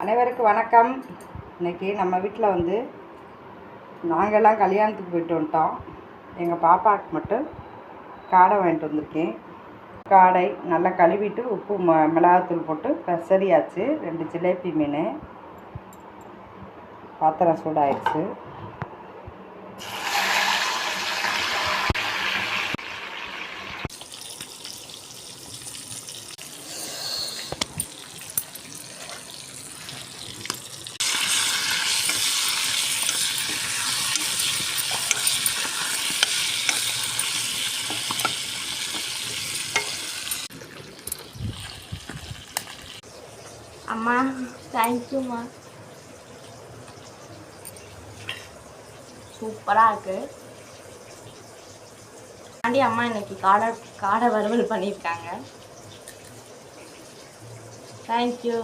அனைவருக்கும் வணக்கம். இன்றைக்கி நம்ம வீட்டில் வந்து நாங்கள்லாம் கல்யாணத்துக்கு போயிட்டு வந்துட்டோம். எங்கள் பாப்பாவுக்கு மட்டும் காடை வாங்கிட்டு வந்திருக்கேன். காடை நல்லா கழுவிட்டு உப்பு மிளகாத்தூள் போட்டு பெசரியாச்சு. 2 ஜிலேபி மீன். பாத்திரம் சூடாயிடுச்சு. அம்மா தேங்க்யூம்மா, சூப்பராக இருக்கு. ஆண்டி அம்மா இன்னைக்கு காடை வறுவல் பண்ணியிருக்காங்க. தேங்க்யூ.